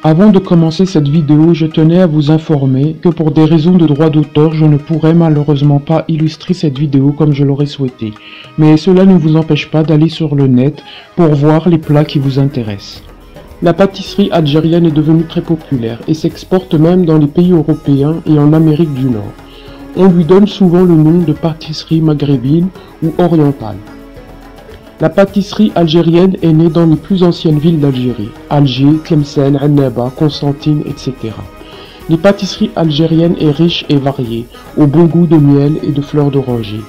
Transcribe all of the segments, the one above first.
Avant de commencer cette vidéo, je tenais à vous informer que pour des raisons de droit d'auteur, je ne pourrai malheureusement pas illustrer cette vidéo comme je l'aurais souhaité. Mais cela ne vous empêche pas d'aller sur le net pour voir les plats qui vous intéressent. La pâtisserie algérienne est devenue très populaire et s'exporte même dans les pays européens et en Amérique du Nord. On lui donne souvent le nom de pâtisserie maghrébine ou orientale. La pâtisserie algérienne est née dans les plus anciennes villes d'Algérie, Alger, Tlemcen, Annaba, Constantine, etc. Les pâtisseries algériennes est riche et variée, au bon goût de miel et de fleurs d'oranger.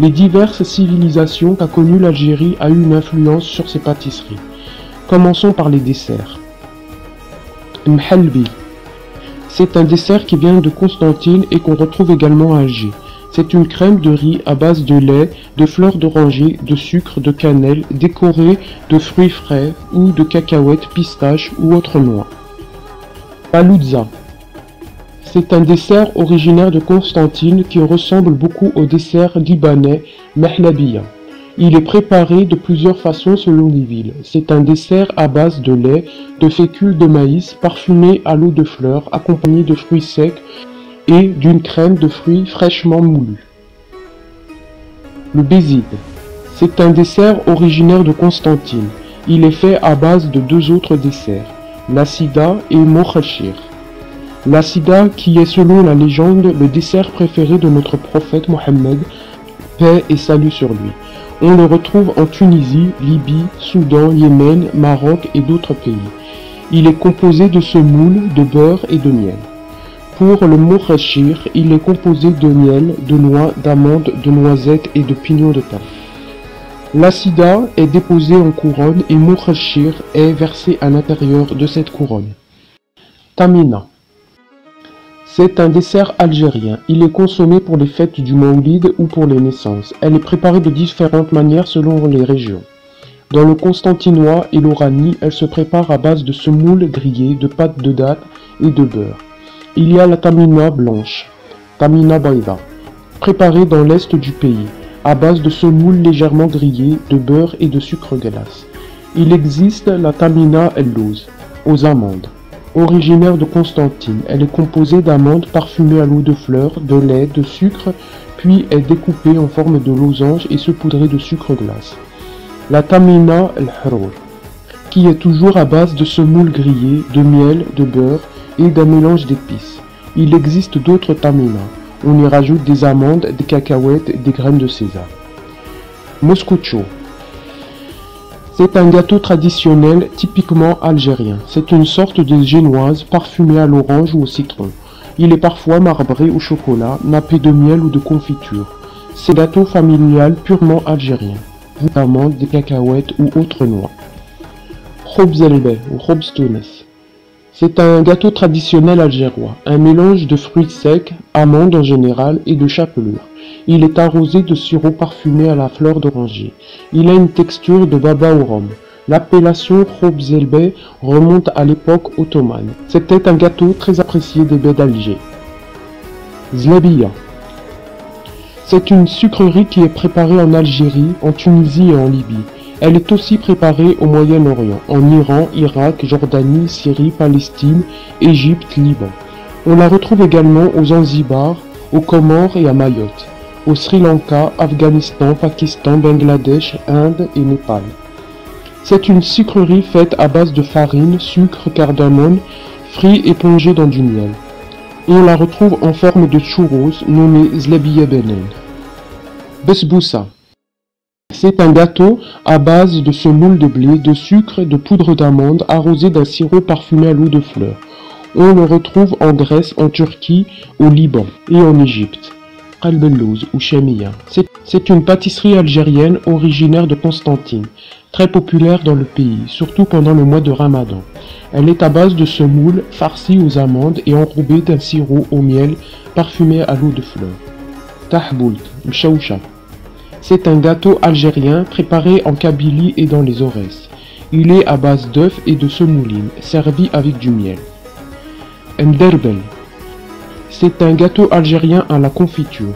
Les diverses civilisations qu'a connues l'Algérie a eu une influence sur ces pâtisseries. Commençons par les desserts. Mhalbi. C'est un dessert qui vient de Constantine et qu'on retrouve également à Alger. C'est une crème de riz à base de lait, de fleurs d'oranger, de sucre, de cannelle, décorée de fruits frais ou de cacahuètes, pistaches ou autres noix. Paloutza. C'est un dessert originaire de Constantine qui ressemble beaucoup au dessert libanais Mahlabiya. Il est préparé de plusieurs façons selon les villes. C'est un dessert à base de lait, de fécule de maïs, parfumé à l'eau de fleurs, accompagné de fruits secs et d'une crème de fruits fraîchement moulus. Le bézid. C'est un dessert originaire de Constantine. Il est fait à base de deux autres desserts, l'assida et mokhachir. L'assida qui est selon la légende le dessert préféré de notre prophète Mohammed, paix et salut sur lui. On le retrouve en Tunisie, Libye, Soudan, Yémen, Maroc et d'autres pays. Il est composé de semoule, de beurre et de miel. Pour le mokhachir, il est composé de miel, de noix, d'amandes, de noisettes et de pignons de thym. L'assida est déposée en couronne et mokhachir est versé à l'intérieur de cette couronne. Tamina. C'est un dessert algérien. Il est consommé pour les fêtes du Maoulid ou pour les naissances. Elle est préparée de différentes manières selon les régions. Dans le constantinois et l'oranie, elle se prépare à base de semoule grillée, de pâte de date et de beurre. Il y a la tamina blanche, tamina baïda, préparée dans l'est du pays, à base de semoule légèrement grillée, de beurre et de sucre glace. Il existe la tamina el-louz, aux amandes. Originaire de Constantine, elle est composée d'amandes parfumées à l'eau de fleurs, de lait, de sucre, puis est découpée en forme de losange et saupoudrée de sucre glace. La tamina el-harour, qui est toujours à base de semoule grillée, de miel, de beurre et d'un mélange d'épices. Il existe d'autres taminas. On y rajoute des amandes, des cacahuètes et des graines de sésame. Moscoucho. C'est un gâteau traditionnel typiquement algérien. C'est une sorte de génoise parfumée à l'orange ou au citron. Il est parfois marbré au chocolat, nappé de miel ou de confiture. C'est un gâteau familial purement algérien. Des amandes, des cacahuètes ou autres noix. Khobz elbeh ou khobz Tunis. C'est un gâteau traditionnel algérois, un mélange de fruits secs, amandes en général et de chapelure. Il est arrosé de sirop parfumé à la fleur d'oranger. Il a une texture de baba au rhum. L'appellation khobz elbeh remonte à l'époque ottomane. C'était un gâteau très apprécié des baies d'Alger. Zlabiya. C'est une sucrerie qui est préparée en Algérie, en Tunisie et en Libye. Elle est aussi préparée au Moyen-Orient, en Iran, Irak, Jordanie, Syrie, Palestine, Égypte, Liban. On la retrouve également aux Zanzibar, aux Comores et à Mayotte, au Sri Lanka, Afghanistan, Pakistan, Bangladesh, Inde et Népal. C'est une sucrerie faite à base de farine, sucre, cardamome, frit et plongée dans du miel. Et on la retrouve en forme de churros nommé Zlabiya Benen. Besboussa. C'est un gâteau à base de semoule de blé, de sucre et de poudre d'amande arrosé d'un sirop parfumé à l'eau de fleurs. On le retrouve en Grèce, en Turquie, au Liban et en Égypte. Qalbellouz ou Chamiya. C'est une pâtisserie algérienne originaire de Constantine, très populaire dans le pays, surtout pendant le mois de Ramadan. Elle est à base de semoule farcie aux amandes et enrobée d'un sirop au miel parfumé à l'eau de fleurs. Tahboult, mchaoucha. C'est un gâteau algérien préparé en Kabylie et dans les Aurès. Il est à base d'œufs et de semouline, servi avec du miel. Mderbel. C'est un gâteau algérien à la confiture.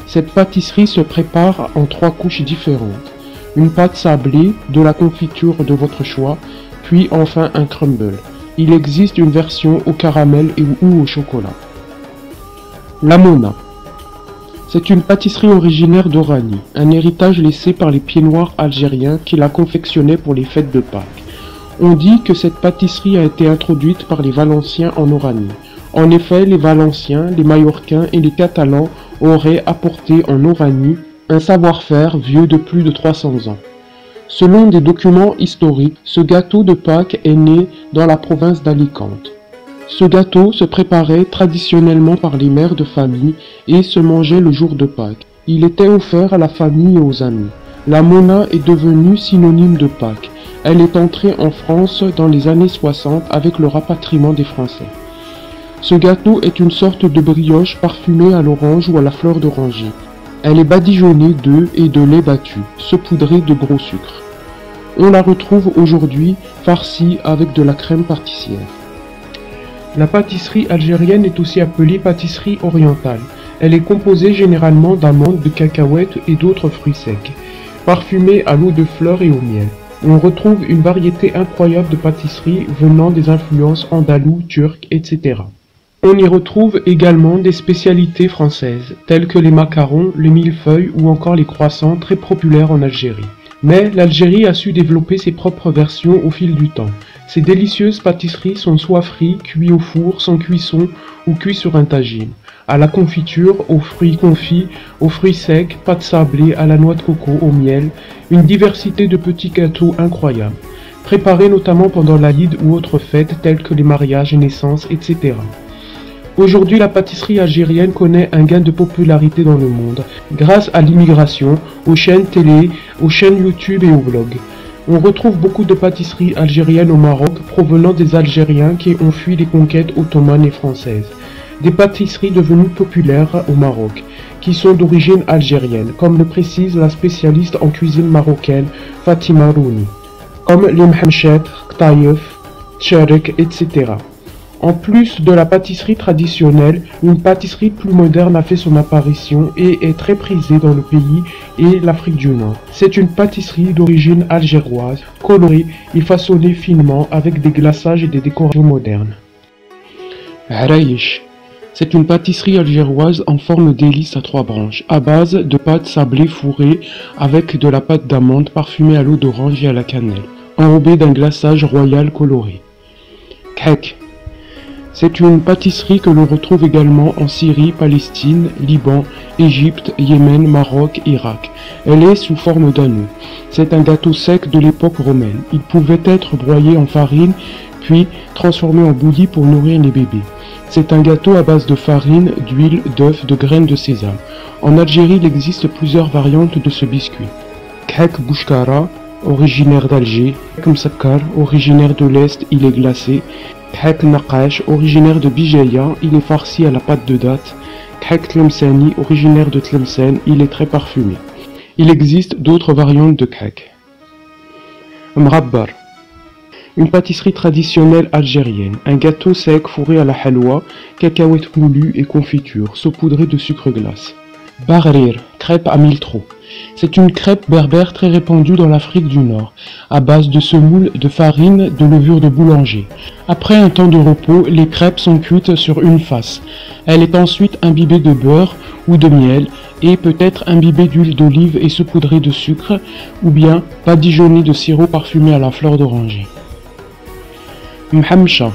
Cette pâtisserie se prépare en 3 couches différentes. Une pâte sablée, de la confiture de votre choix, puis enfin un crumble. Il existe une version au caramel ou au chocolat. La Mona. C'est une pâtisserie originaire d'Oranie, un héritage laissé par les pieds noirs algériens qui la confectionnaient pour les fêtes de Pâques. On dit que cette pâtisserie a été introduite par les Valenciens en Oranie. En effet, les Valenciens, les Mallorquins et les Catalans auraient apporté en Oranie un savoir-faire vieux de plus de 300 ans. Selon des documents historiques, ce gâteau de Pâques est né dans la province d'Alicante. Ce gâteau se préparait traditionnellement par les mères de famille et se mangeait le jour de Pâques. Il était offert à la famille et aux amis. La Mona est devenue synonyme de Pâques. Elle est entrée en France dans les années 60 avec le rapatriement des Français. Ce gâteau est une sorte de brioche parfumée à l'orange ou à la fleur d'oranger. Elle est badigeonnée d'œufs et de lait battu, saupoudrée de gros sucre. On la retrouve aujourd'hui farcie avec de la crème pâtissière. La pâtisserie algérienne est aussi appelée pâtisserie orientale. Elle est composée généralement d'amandes, de cacahuètes et d'autres fruits secs, parfumée à l'eau de fleurs et au miel. On retrouve une variété incroyable de pâtisseries venant des influences andalous, turques, etc. On y retrouve également des spécialités françaises, telles que les macarons, les millefeuilles ou encore les croissants très populaires en Algérie. Mais l'Algérie a su développer ses propres versions au fil du temps. Ces délicieuses pâtisseries sont soit frites, cuites au four, sans cuisson ou cuites sur un tagine, à la confiture, aux fruits confits, aux fruits secs, pâte sablée, à la noix de coco, au miel, une diversité de petits gâteaux incroyables, préparés notamment pendant l'Aïd ou autres fêtes telles que les mariages, naissances, etc. Aujourd'hui, la pâtisserie algérienne connaît un gain de popularité dans le monde, grâce à l'immigration, aux chaînes télé, aux chaînes YouTube et aux blogs. On retrouve beaucoup de pâtisseries algériennes au Maroc provenant des Algériens qui ont fui les conquêtes ottomanes et françaises. Des pâtisseries devenues populaires au Maroc, qui sont d'origine algérienne, comme le précise la spécialiste en cuisine marocaine Fatima Rouni, comme les mhamchet, ktaïef, tcharek, etc. En plus de la pâtisserie traditionnelle, une pâtisserie plus moderne a fait son apparition et est très prisée dans le pays et l'Afrique du Nord. C'est une pâtisserie d'origine algéroise, colorée et façonnée finement avec des glaçages et des décorations modernes. Araïch. C'est une pâtisserie algéroise en forme d'hélice à 3 branches, à base de pâte sablée fourrée avec de la pâte d'amande parfumée à l'eau d'orange et à la cannelle, enrobée d'un glaçage royal coloré. Khek. C'est une pâtisserie que l'on retrouve également en Syrie, Palestine, Liban, Égypte, Yémen, Maroc, Irak. Elle est sous forme d'anneau. C'est un gâteau sec de l'époque romaine. Il pouvait être broyé en farine, puis transformé en bouillie pour nourrir les bébés. C'est un gâteau à base de farine, d'huile, d'œufs, de graines de sésame. En Algérie, il existe plusieurs variantes de ce biscuit. Khek Bouchkara, originaire d'Alger. Khek Msakkar, originaire de l'Est, il est glacé. Khek Naqash, originaire de Bijaya, il est farci à la pâte de date. Khek Tlemceni, originaire de Tlemcen, il est très parfumé. Il existe d'autres variantes de khek. Mrabbar. Une pâtisserie traditionnelle algérienne, un gâteau sec fourré à la halwa, cacahuètes moulues et confiture, saupoudré de sucre glace. Barrir, crêpe à miltrou. C'est une crêpe berbère très répandue dans l'Afrique du Nord, à base de semoule, de farine, de levure de boulanger. Après un temps de repos, les crêpes sont cuites sur une face. Elle est ensuite imbibée de beurre ou de miel et peut être imbibée d'huile d'olive et saupoudrée de sucre, ou bien badigeonnée de sirop parfumé à la fleur d'oranger. Mhamcha.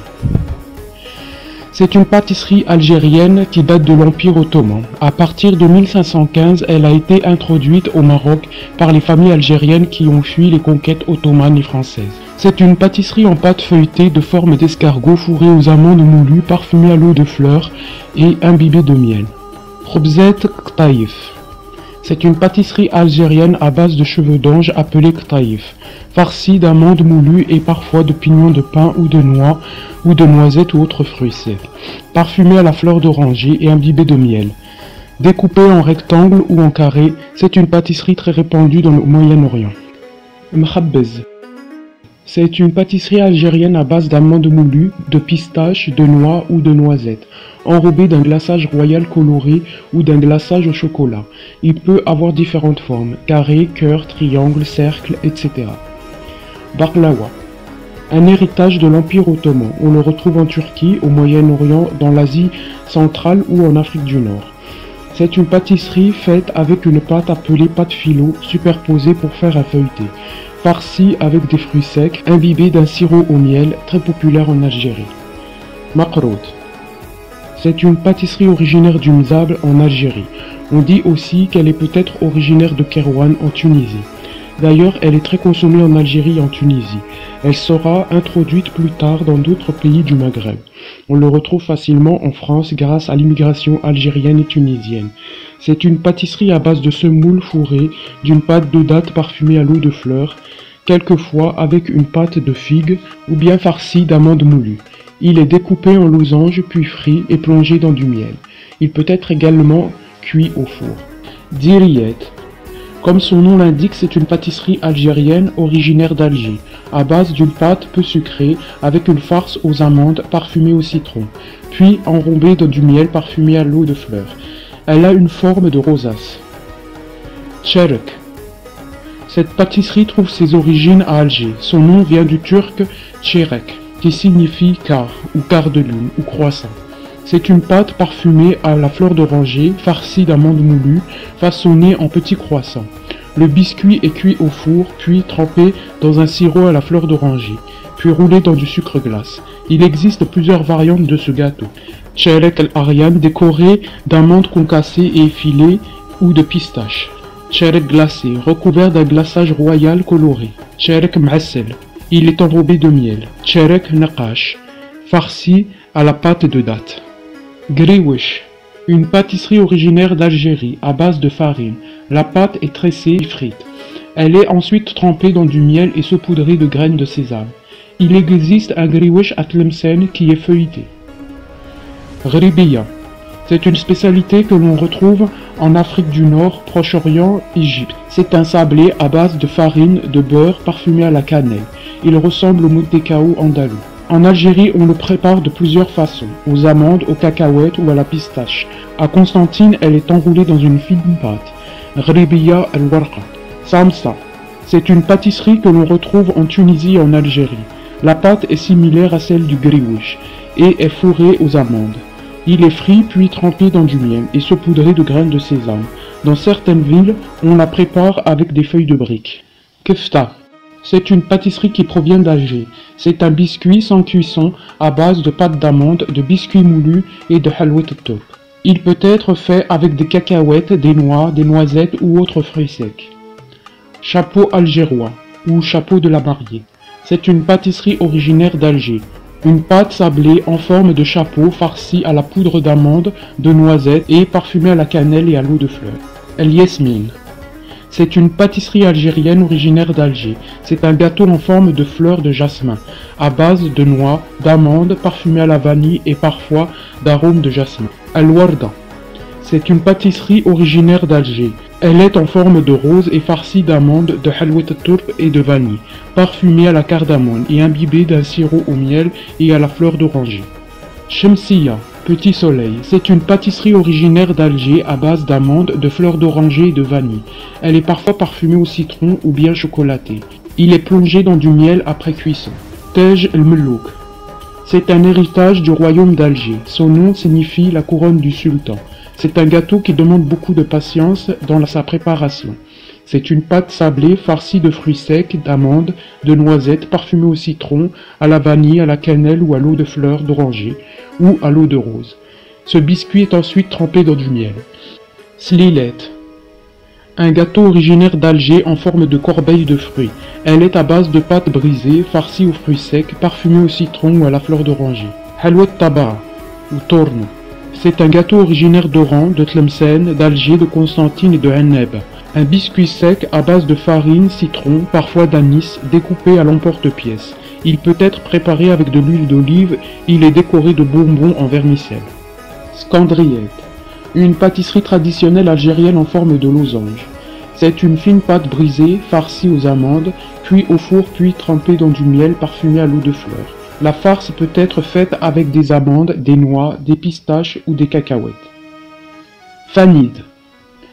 C'est une pâtisserie algérienne qui date de l'Empire ottoman. À partir de 1515, elle a été introduite au Maroc par les familles algériennes qui ont fui les conquêtes ottomanes et françaises. C'est une pâtisserie en pâte feuilletée de forme d'escargot fourrée aux amandes moulues, parfumée à l'eau de fleurs et imbibée de miel. Khobzet Ktaïf. C'est une pâtisserie algérienne à base de cheveux d'ange appelée ktaïf, farcie d'amandes moulues et parfois de pignons de pain ou de noix ou de noisettes ou autres fruits secs, parfumée à la fleur d'oranger et imbibée de miel. Découpée en rectangle ou en carré, c'est une pâtisserie très répandue dans le Moyen-Orient. Mkhabbez. C'est une pâtisserie algérienne à base d'amandes moulues, de pistaches, de noix ou de noisettes, enrobée d'un glaçage royal coloré ou d'un glaçage au chocolat. Il peut avoir différentes formes, carré, cœur, triangle, cercle, etc. Baklawa. Un héritage de l'Empire ottoman. On le retrouve en Turquie, au Moyen-Orient, dans l'Asie centrale ou en Afrique du Nord. C'est une pâtisserie faite avec une pâte appelée pâte filo, superposée pour faire un feuilleté, farcie avec des fruits secs, imbibés d'un sirop au miel, très populaire en Algérie. Makroud. C'est une pâtisserie originaire du Mzable en Algérie. On dit aussi qu'elle est peut-être originaire de Kerouan en Tunisie. D'ailleurs, elle est très consommée en Algérie et en Tunisie. Elle sera introduite plus tard dans d'autres pays du Maghreb. On le retrouve facilement en France grâce à l'immigration algérienne et tunisienne. C'est une pâtisserie à base de semoule fourrée d'une pâte de dattes parfumée à l'eau de fleurs, quelquefois avec une pâte de figue ou bien farcie d'amandes moulues. Il est découpé en losanges puis frit et plongé dans du miel. Il peut être également cuit au four. Diriyet. Comme son nom l'indique, c'est une pâtisserie algérienne originaire d'Alger, à base d'une pâte peu sucrée avec une farce aux amandes parfumée au citron, puis enrobée dans du miel parfumé à l'eau de fleurs. Elle a une forme de rosace. Çerek. Cette pâtisserie trouve ses origines à Alger. Son nom vient du turc çerek, qui signifie quart, ou quart de lune, ou croissant. C'est une pâte parfumée à la fleur d'oranger, farcie d'amandes moulues, façonnée en petits croissants. Le biscuit est cuit au four, puis trempé dans un sirop à la fleur d'oranger, puis roulé dans du sucre glace. Il existe plusieurs variantes de ce gâteau. Çerek al-Aryan, décoré d'amandes concassées et effilées, ou de pistaches. Çerek glacé, recouvert d'un glaçage royal coloré. Çerek m'assel, il est enrobé de miel. Çerek naqash, farci à la pâte de dattes. Griwish, une pâtisserie originaire d'Algérie à base de farine. La pâte est tressée et frite. Elle est ensuite trempée dans du miel et saupoudrée de graines de sésame. Il existe un griwish à Tlemcen qui est feuilleté. Ghribiya, c'est une spécialité que l'on retrouve en Afrique du Nord, Proche-Orient, Égypte. C'est un sablé à base de farine, de beurre parfumé à la cannelle. Il ressemble au moutekao andalou. En Algérie, on le prépare de plusieurs façons, aux amandes, aux cacahuètes ou à la pistache. À Constantine, elle est enroulée dans une fine pâte. Ghribiya al-Warqa. Samsa. C'est une pâtisserie que l'on retrouve en Tunisie et en Algérie. La pâte est similaire à celle du griwish et est fourrée aux amandes. Il est frit puis trempé dans du miel et saupoudré de graines de sésame. Dans certaines villes, on la prépare avec des feuilles de briques. Kefta. C'est une pâtisserie qui provient d'Alger. C'est un biscuit sans cuisson à base de pâte d'amande, de biscuits moulus et de halwat al-toub. Il peut être fait avec des cacahuètes, des noix, des noisettes ou autres fruits secs. Chapeau algérois ou chapeau de la mariée. C'est une pâtisserie originaire d'Alger. Une pâte sablée en forme de chapeau farcie à la poudre d'amande, de noisettes et parfumée à la cannelle et à l'eau de fleurs. El Yasmine. C'est une pâtisserie algérienne originaire d'Alger. C'est un gâteau en forme de fleurs de jasmin, à base de noix, d'amandes, parfumé à la vanille et parfois d'arômes de jasmin. Al-Warda. C'est une pâtisserie originaire d'Alger. Elle est en forme de rose et farcie d'amandes, de halwat al-toub et de vanille, parfumée à la cardamone et imbibée d'un sirop au miel et à la fleur d'oranger. Shamsiya, petit soleil, c'est une pâtisserie originaire d'Alger à base d'amandes, de fleurs d'oranger et de vanille. Elle est parfois parfumée au citron ou bien chocolatée. Il est plongé dans du miel après cuisson. Tej el-Melouk. C'est un héritage du royaume d'Alger. Son nom signifie la couronne du sultan. C'est un gâteau qui demande beaucoup de patience dans sa préparation. C'est une pâte sablée farcie de fruits secs, d'amandes, de noisettes parfumées au citron, à la vanille, à la cannelle ou à l'eau de fleurs d'oranger ou à l'eau de rose. Ce biscuit est ensuite trempé dans du miel. Slilet. Un gâteau originaire d'Alger en forme de corbeille de fruits. Elle est à base de pâte brisée, farcie aux fruits secs, parfumée au citron ou à la fleur d'oranger. Halwat Taba ou Torno. C'est un gâteau originaire d'Oran, de Tlemcen, d'Alger, de Constantine et de Henneb. Un biscuit sec à base de farine, citron, parfois d'anis, découpé à l'emporte-pièce. Il peut être préparé avec de l'huile d'olive, il est décoré de bonbons en vermicelle. Scandriette. Une pâtisserie traditionnelle algérienne en forme de losange. C'est une fine pâte brisée, farcie aux amandes, cuite au four puis trempée dans du miel parfumé à l'eau de fleurs. La farce peut être faite avec des amandes, des noix, des pistaches ou des cacahuètes. Fanide.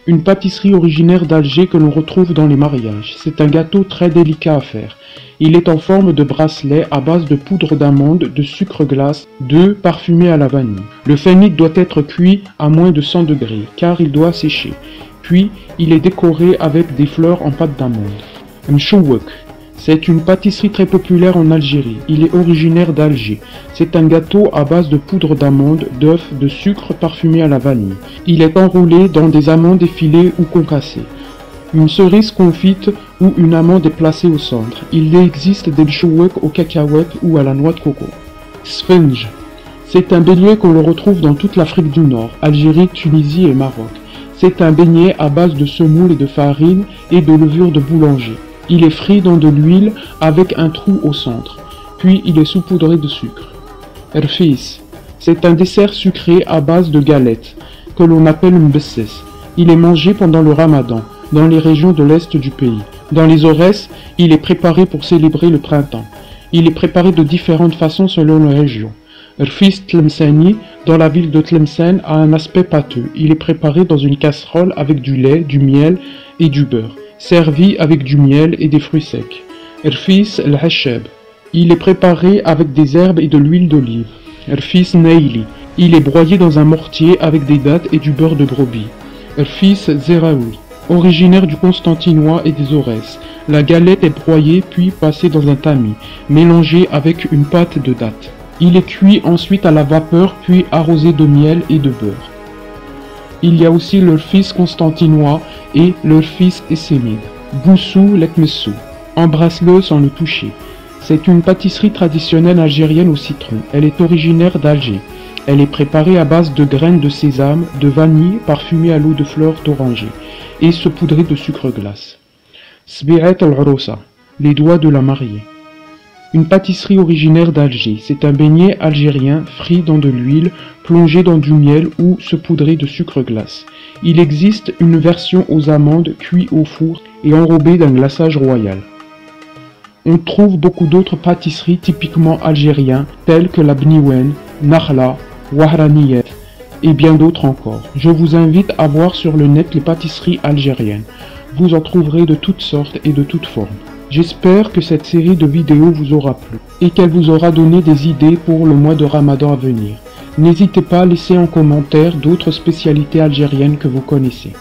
Une pâtisserie originaire d'Alger que l'on retrouve dans les mariages. C'est un gâteau très délicat à faire. Il est en forme de bracelet à base de poudre d'amande, de sucre glace, d'œufs parfumés à la vanille. Le fennik doit être cuit à moins de 100 degrés, car il doit sécher. Puis, il est décoré avec des fleurs en pâte d'amande. Mchouwek. C'est une pâtisserie très populaire en Algérie. Il est originaire d'Alger. C'est un gâteau à base de poudre d'amande, d'œufs, de sucre parfumé à la vanille. Il est enroulé dans des amandes effilées ou concassées. Une cerise confite ou une amande est placée au centre. Il existe des mchouwek au cacahuète ou à la noix de coco. Sponge. C'est un beignet qu'on le retrouve dans toute l'Afrique du Nord, Algérie, Tunisie et Maroc. C'est un beignet à base de semoule et de farine et de levure de boulanger. Il est frit dans de l'huile avec un trou au centre, puis il est saupoudré de sucre. Rfis, c'est un dessert sucré à base de galettes, que l'on appelle mbesses. Il est mangé pendant le ramadan, dans les régions de l'est du pays. Dans les Aurès, il est préparé pour célébrer le printemps. Il est préparé de différentes façons selon la région. Rfis Tlemceni, dans la ville de Tlemcen, a un aspect pâteux. Il est préparé dans une casserole avec du lait, du miel et du beurre, servi avec du miel et des fruits secs. Rfis el-Hacheb. Il est préparé avec des herbes et de l'huile d'olive. Rfis Neili. Il est broyé dans un mortier avec des dattes et du beurre de brebis. Rfis Zeraoui. Originaire du Constantinois et des Aurès. La galette est broyée puis passée dans un tamis, mélangée avec une pâte de dattes. Il est cuit ensuite à la vapeur puis arrosé de miel et de beurre. Il y a aussi le fils constantinois et le fils essémide. Boussou lekmessou. Embrasse-le sans le toucher. C'est une pâtisserie traditionnelle algérienne au citron. Elle est originaire d'Alger. Elle est préparée à base de graines de sésame, de vanille parfumée à l'eau de fleurs d'oranger et saupoudrée de sucre glace. Sbi'at al-Arousa. Les doigts de la mariée. Une pâtisserie originaire d'Alger, c'est un beignet algérien frit dans de l'huile, plongé dans du miel ou saupoudré de sucre glace. Il existe une version aux amandes cuit au four et enrobée d'un glaçage royal. On trouve beaucoup d'autres pâtisseries typiquement algériennes telles que la bniwen, nakhla, wahraniyet et bien d'autres encore. Je vous invite à voir sur le net les pâtisseries algériennes. Vous en trouverez de toutes sortes et de toutes formes. J'espère que cette série de vidéos vous aura plu et qu'elle vous aura donné des idées pour le mois de Ramadan à venir. N'hésitez pas à laisser en commentaire d'autres spécialités algériennes que vous connaissez.